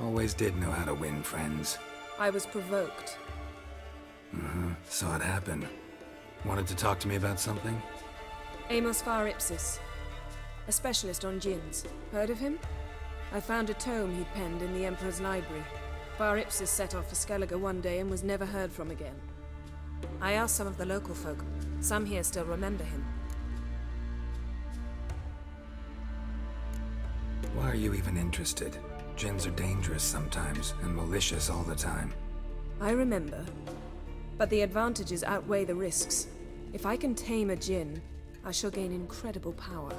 Always did know how to win friends. I was provoked. Saw it happen. Wanted to talk to me about something? Amos Far Ipsis. A specialist on djinns. Heard of him? I found a tome he'd penned in the Emperor's library. Far Ipsis set off for Skellige one day and was never heard from again. I asked some of the local folk. Some here still remember him. Why are you even interested? Djinns are dangerous sometimes, and malicious all the time. I remember. But the advantages outweigh the risks. If I can tame a djinn, I shall gain incredible power.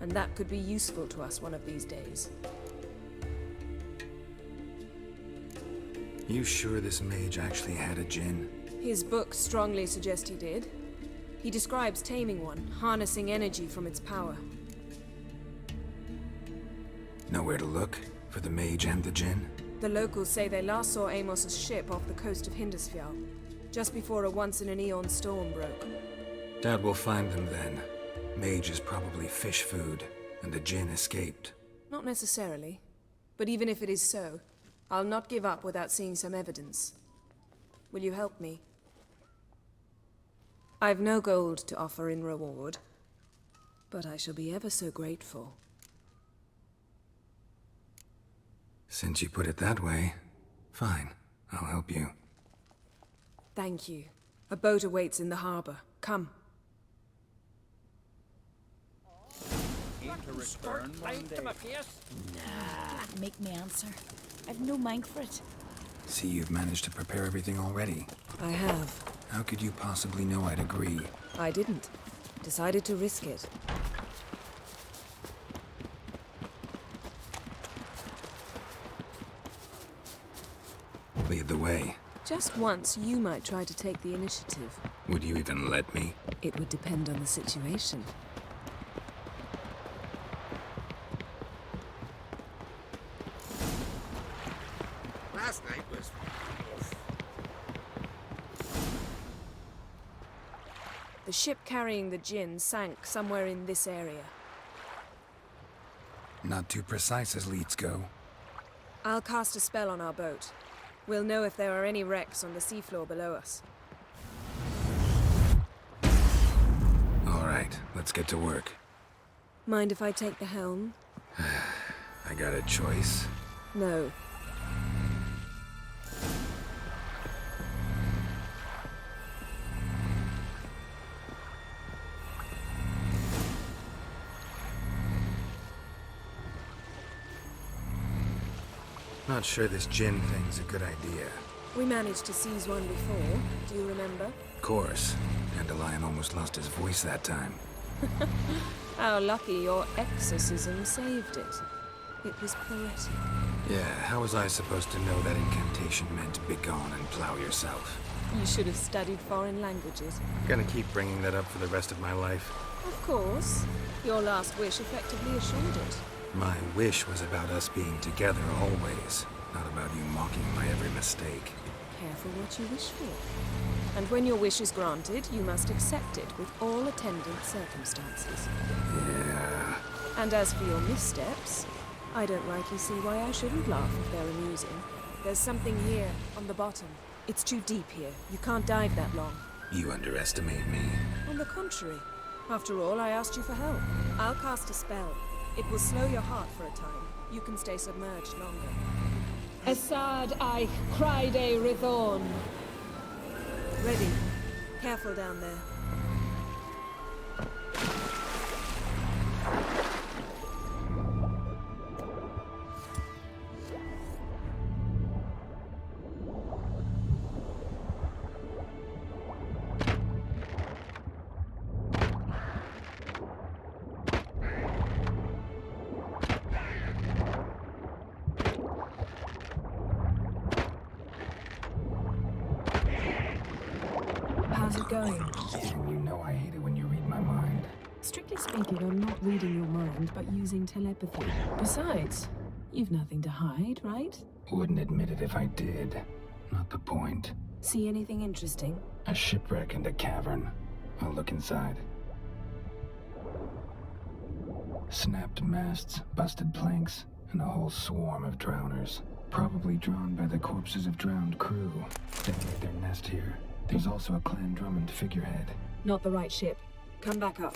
And that could be useful to us one of these days. You sure this mage actually had a djinn? His books strongly suggest he did. He describes taming one, harnessing energy from its power. Nowhere to look? For the mage and the djinn? The locals say they last saw Amos's ship off the coast of Hindisfjall, just before a once-in-an-eon storm broke. Doubt we'll find them then. Mage is probably fish food, and the djinn escaped. Not necessarily. But even if it is so, I'll not give up without seeing some evidence. Will you help me? I've no gold to offer in reward, but I shall be ever so grateful. Since you put it that way, fine. I'll help you. Thank you. A boat awaits in the harbor. Come. Make me answer. I've no mind for it. See, you've managed to prepare everything already. I have. How could you possibly know I'd agree? I didn't. Decided to risk it. Lead the way. Just once, you might try to take the initiative. Would you even let me? It would depend on the situation. Last night was... The ship carrying the djinn sank somewhere in this area. Not too precise as leads go. I'll cast a spell on our boat. We'll know if there are any wrecks on the seafloor below us. All right, let's get to work. Mind if I take the helm? I got a choice. No. Not sure this djinn thing's a good idea. We managed to seize one before. Do you remember? Of course. Dandelion almost lost his voice that time. How lucky your exorcism saved it. It was poetic. Yeah, how was I supposed to know that incantation meant begone and plow yourself? You should have studied foreign languages. Gonna keep bringing that up for the rest of my life. Of course. Your last wish effectively assured it. My wish was about us being together always, not about you mocking my every mistake. Careful what you wish for. And when your wish is granted, you must accept it with all attendant circumstances. Yeah. And as for your missteps, I don't rightly see why I shouldn't laugh if they're amusing. There's something here, on the bottom. It's too deep here. You can't dive that long. You underestimate me. On the contrary. After all, I asked you for help. I'll cast a spell. It will slow your heart for a time. You can stay submerged longer. Assad I Cride Rithorn. Ready. Careful down there. How's it going? And you know I hate it when you read my mind. Strictly speaking, I'm not reading your mind, but using telepathy. Besides, you've nothing to hide, right? Wouldn't admit it if I did. Not the point. See anything interesting? A shipwreck and a cavern. I'll look inside. Snapped masts, busted planks, and a whole swarm of drowners. Probably drawn by the corpses of drowned crew. They made their nest here. There's also a Clan Drummond figurehead. Not the right ship. Come back up.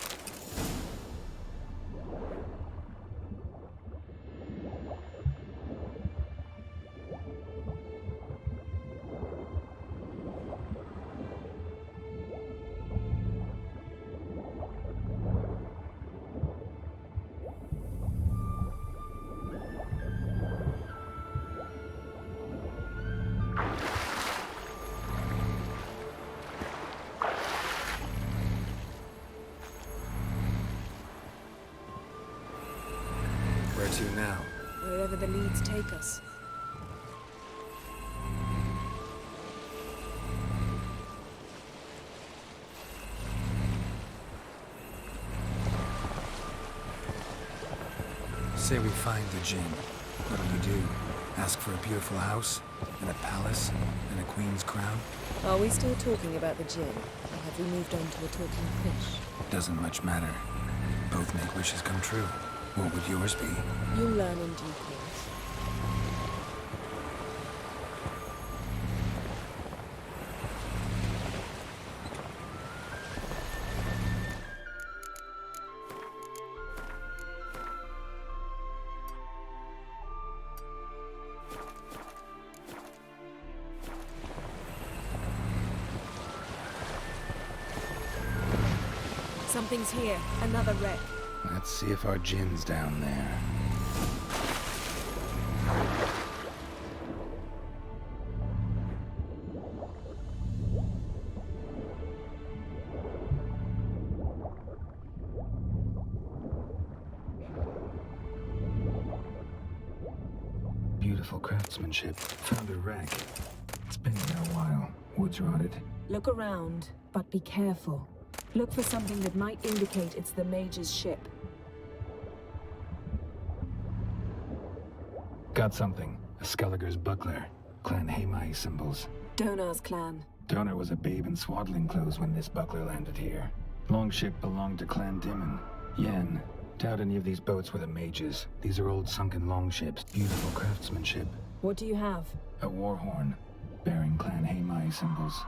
Where to now? Wherever the leads take us. Say we find the Djinn. What'll you do? Ask for a beautiful house? And a palace? And a queen's crown? Are we still talking about the Djinn? Or have we moved on to a talking fish? Doesn't much matter. Both make wishes come true. What would yours be? You'll learn in due course. Something's here. Another wreck. Let's see if our Djinn's down there. Beautiful craftsmanship. Found a wreck. It's been there a while. Wood's rotted. Look around, but be careful. Look for something that might indicate it's the mage's ship. Got something. A Skelliger's buckler. Clan Hamai symbols. Donar's clan. Donar was a babe in swaddling clothes when this buckler landed here. Longship belonged to Clan Djinn. Yen. Doubt any of these boats were the mages. These are old sunken longships. Beautiful craftsmanship. What do you have? A war horn. Bearing Clan Hamai symbols.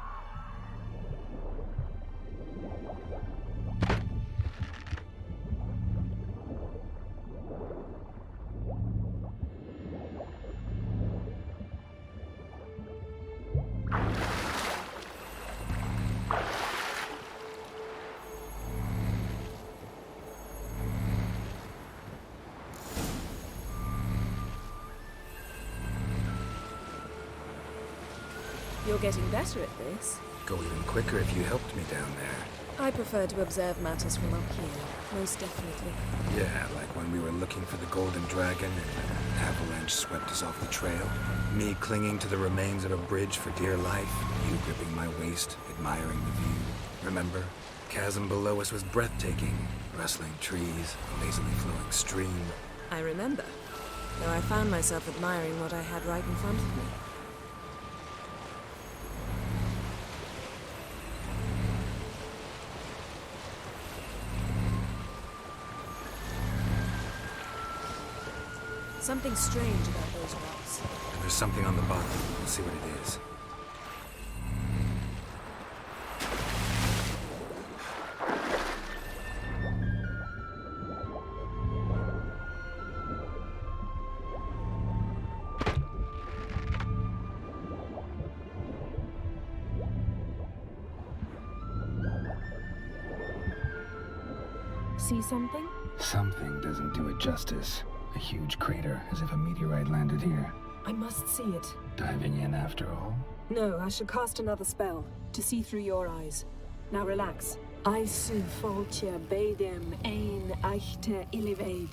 You're getting better at this. Go even quicker if you helped me down there. I prefer to observe matters from up here, most definitely. Yeah, like when we were looking for the Golden Dragon and an avalanche swept us off the trail. Me clinging to the remains of a bridge for dear life. You gripping my waist, admiring the view. Remember? Chasm below us was breathtaking. Rustling trees, a lazily flowing stream. I remember, though I found myself admiring what I had right in front of me. Something strange about those rocks. And there's something on the bottom. We'll see what it is. See something? Something doesn't do it justice. A huge crater, as if a meteorite landed here. I must see it. Diving in after all? No, I should cast another spell, to see through your eyes. Now relax. I su foltje bedem ein echte illiveid.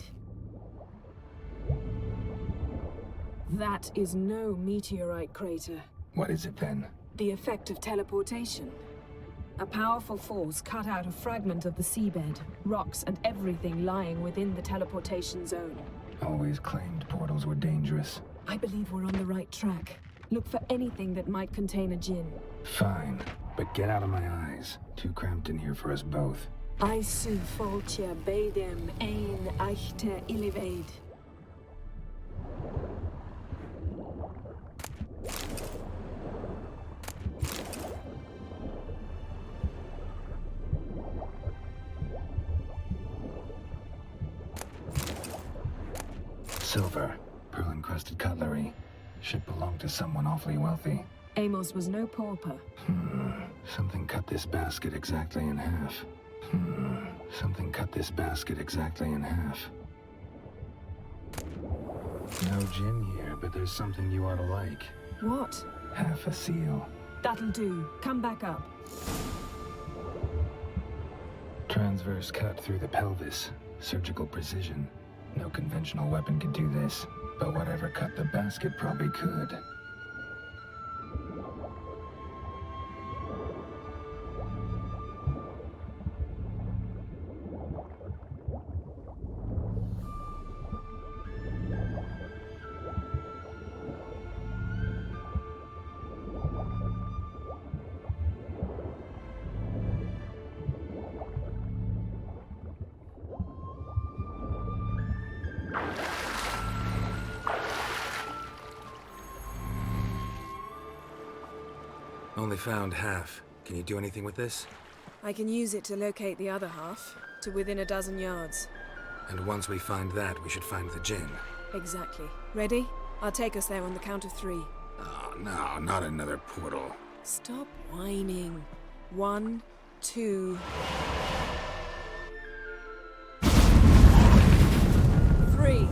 That is no meteorite crater. What is it then? The effect of teleportation. A powerful force cut out a fragment of the seabed, rocks and everything lying within the teleportation zone. Always claimed portals were dangerous. I believe we're on the right track. Look for anything that might contain a Djinn. Fine, but get out of my eyes. Too cramped in here for us both. I su foltje bedem ein echte illiveid. silver, pearl-encrusted cutlery. Should belong to someone awfully wealthy. Amos was no pauper. Something cut this basket exactly in half. Something cut this basket exactly in half. No Djinn here, but there's something you ought to like. What? Half a seal. That'll do. Come back up. Transverse cut through the pelvis. Surgical precision. No conventional weapon could do this, but whatever cut the basket probably could. Only found half. Can you do anything with this? I can use it to locate the other half, to within a dozen yards. And once we find that, we should find the Djinn. Exactly. Ready? I'll take us there on the count of 3. Oh, no, not another portal. Stop whining. 1, 2... 3.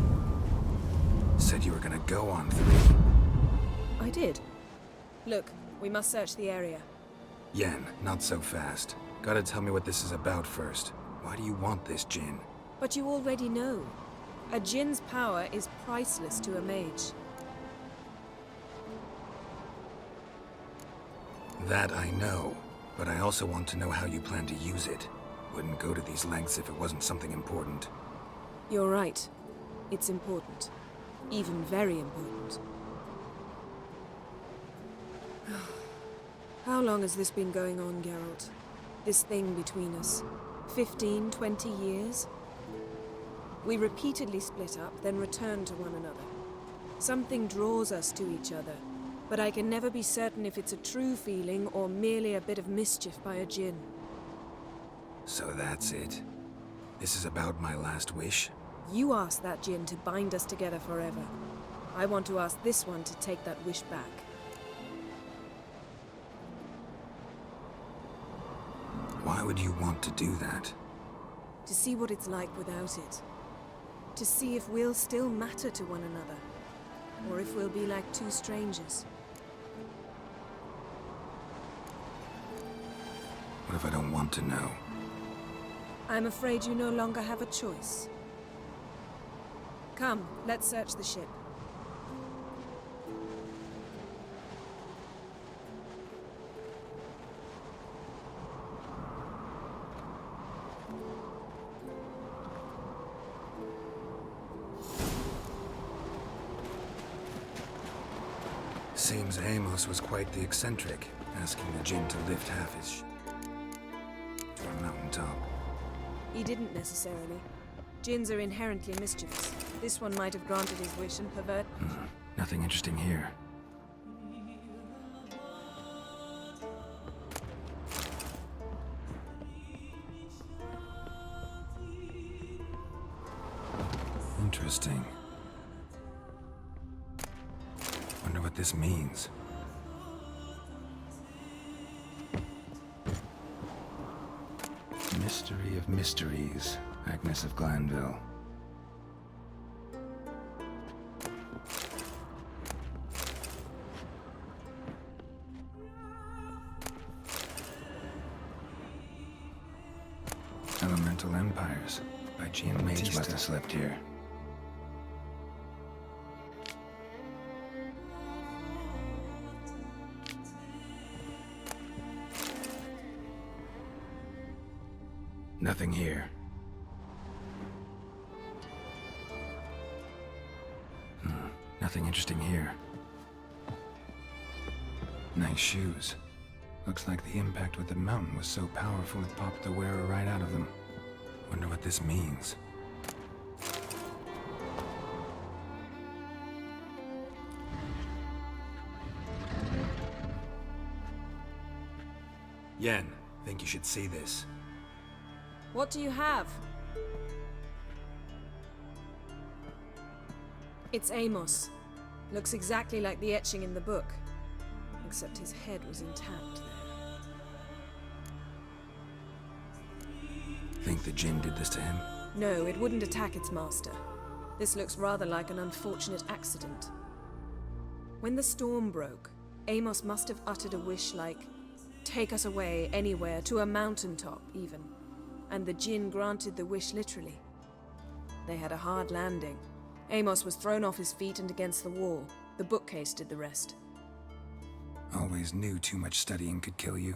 Said you were gonna go on 3. I did. Look, we must search the area. Yen, not so fast. Gotta tell me what this is about first. Why do you want this Djinn? But you already know. A Djinn's power is priceless to a mage. That I know, but I also want to know how you plan to use it. Wouldn't go to these lengths if it wasn't something important. You're right. It's important. Even very important. How long has this been going on, Geralt? This thing between us? 15, 20 years? We repeatedly split up, then returned to one another. Something draws us to each other, but I can never be certain if it's a true feeling or merely a bit of mischief by a Djinn. So that's it. This is about my last wish? You asked that Djinn to bind us together forever. I want to ask this one to take that wish back. Why would you want to do that? To see what it's like without it. To see if we'll still matter to one another. Or if we'll be like two strangers. What if I don't want to know? I'm afraid you no longer have a choice. Come, let's search the ship. Seems Amos was quite the eccentric, asking the Djinn to lift half his to a mountaintop. He didn't necessarily. Djinns are inherently mischievous. This one might have granted his wish and pervert... Nothing interesting here. Interesting. Wonder what this means. Mystery of mysteries, Agnes of Glanville. Elemental Empires, by Djinn Mage must have slept here. Nothing here. Nothing interesting here. Nice shoes. Looks like the impact with the mountain was so powerful it popped the wearer right out of them. Wonder what this means. Yen, think you should see this. What do you have? It's Amos. Looks exactly like the etching in the book. Except his head was intact there. Think the Djinn did this to him? No, it wouldn't attack its master. This looks rather like an unfortunate accident. When the storm broke, Amos must have uttered a wish like, "Take us away, anywhere, to a mountaintop, even." And the Djinn granted the wish literally. They had a hard landing. Amos was thrown off his feet and against the wall. The bookcase did the rest. Always knew too much studying could kill you.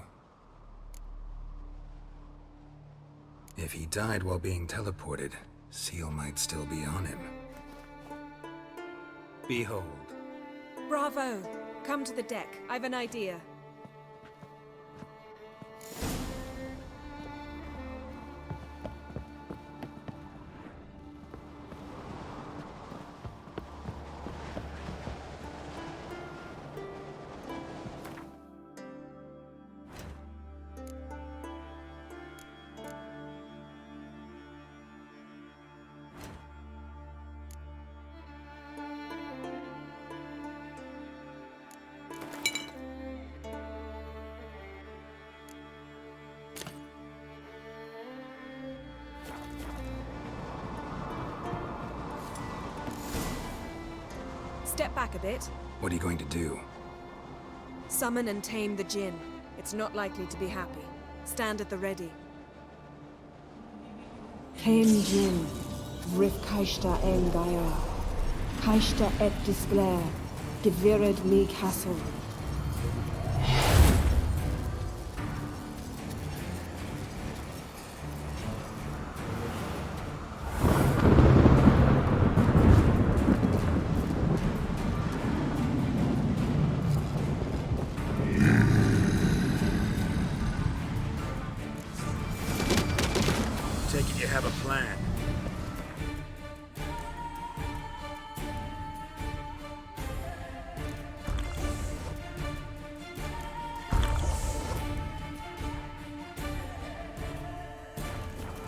If he died while being teleported, Seal might still be on him. Behold. Bravo! Come to the deck. I've an idea. Step back a bit. What are you going to do? Summon and tame the Djinn. It's not likely to be happy. Stand at the ready. Tame Djinn, Rif Kaishta en Gaia, Kaishta et Disglair, Gevirid me Castle. Take it you have a plan.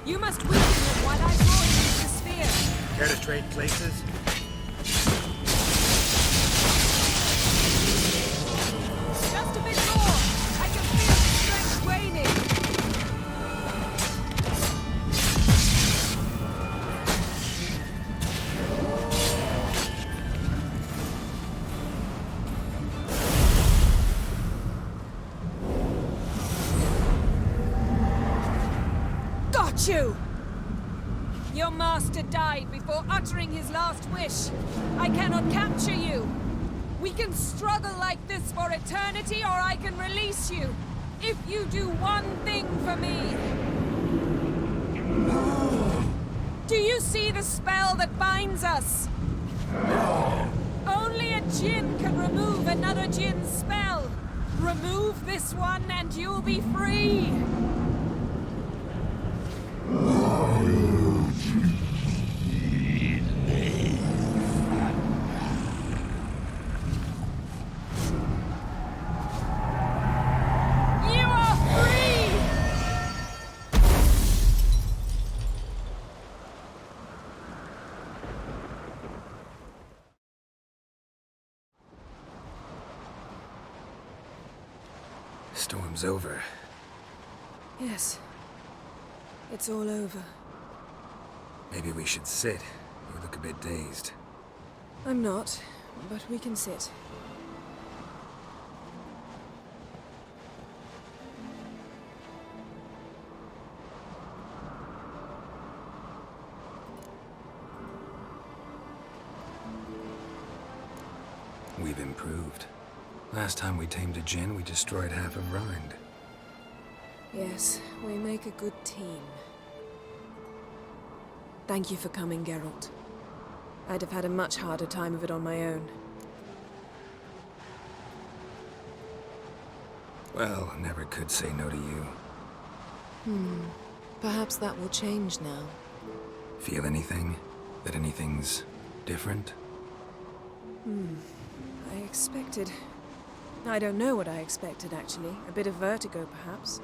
You must weaken him while I draw into the sphere. Care to trade places? Just a bit more. I can feel the strength waning. Got you! Your master died before uttering his last wish. I cannot capture you. We can struggle like this for eternity, or I can release you. If you do one thing for me. Do you see the spell that binds us? Only a Djinn can remove another Djinn's spell. Remove this one and you'll be free. You are free! Storm's over. Yes. It's all over. Maybe we should sit. You look a bit dazed. I'm not, but we can sit. We've improved. Last time we tamed a Djinn, we destroyed half of Rind. Yes, we make a good team. Thank you for coming, Geralt. I'd have had a much harder time of it on my own. Well, never could say no to you. Perhaps that will change now. Feel anything? That anything's different? I expected... I don't know what I expected, actually. A bit of vertigo, perhaps.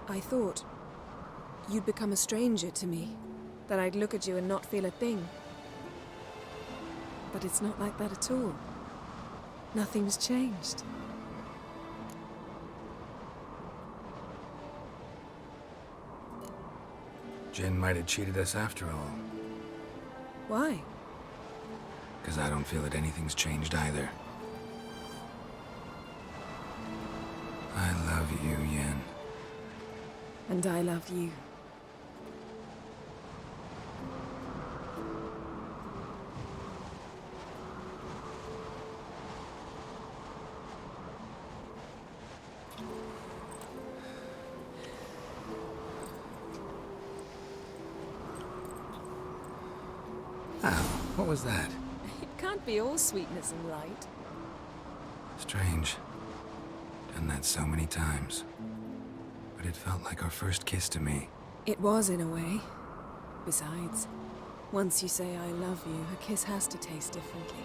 I thought you'd become a stranger to me. That I'd look at you and not feel a thing. But it's not like that at all. Nothing's changed. Djinn might have cheated us after all. Why? Because I don't feel that anything's changed either. I love you, Yen. And I love you. Oh, what was that? It can't be all sweetness and light. Strange. Done that so many times. But it felt like our first kiss to me. It was, in a way. Besides, once you say I love you, a kiss has to taste differently.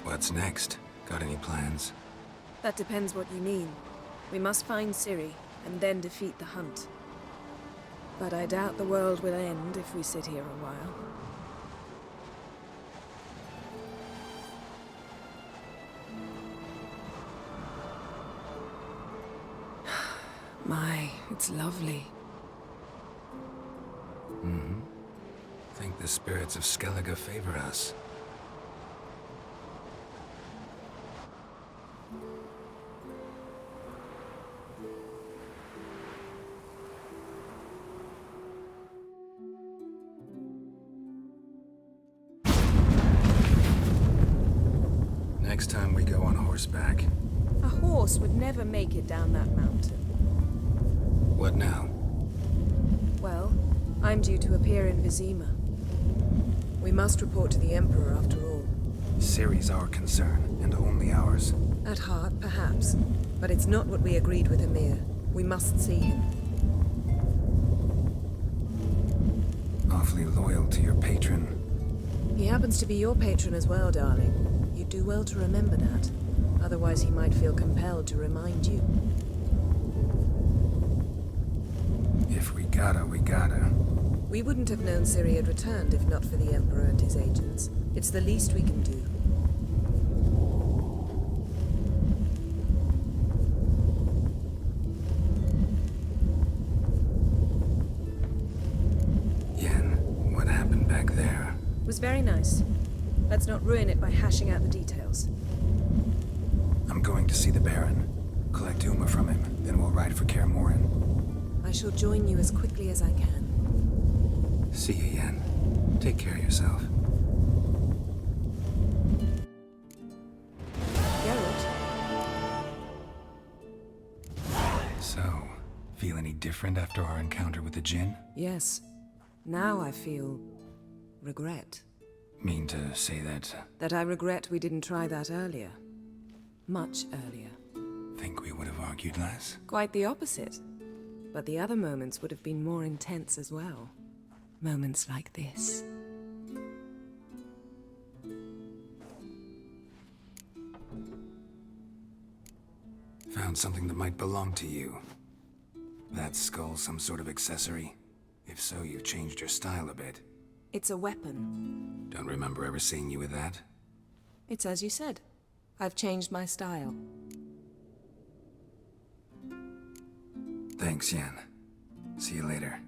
What's next? Got any plans? That depends what you mean. We must find Ciri, and then defeat the hunt. But I doubt the world will end if we sit here a while. My, it's lovely. Mm-hmm. Think the spirits of Skellige favor us. Next time we go on horseback. A horse would never make it down that mountain. What now? Well, I'm due to appear in Vizima. We must report to the Emperor after all. Ciri's our concern, and only ours. At heart, perhaps. But it's not what we agreed with Emir. We must see him. Awfully loyal to your patron. He happens to be your patron as well, darling. You'd do well to remember that. Otherwise he might feel compelled to remind you. If we gotta, we gotta. We wouldn't have known Ciri had returned if not for the Emperor and his agents. It's the least we can do. Yen, what happened back there? It was very nice. Let's not ruin it by hashing out the details. I'm going to see the Baron. Collect Uma from him, then we'll ride for Kaer Morhen. I shall join you as quickly as I can. See you, Yen. Take care of yourself. Geralt? So, feel any different after our encounter with the Djinn? Yes. Now I feel... regret. Mean to say that... That I regret we didn't try that earlier. Much earlier. Think we would have argued less? Quite the opposite. But the other moments would have been more intense as well. Moments like this. Found something that might belong to you. That skull some sort of accessory? If so, you've changed your style a bit. It's a weapon. Don't remember ever seeing you with that? It's as you said. I've changed my style. Thanks, Yen. See you later.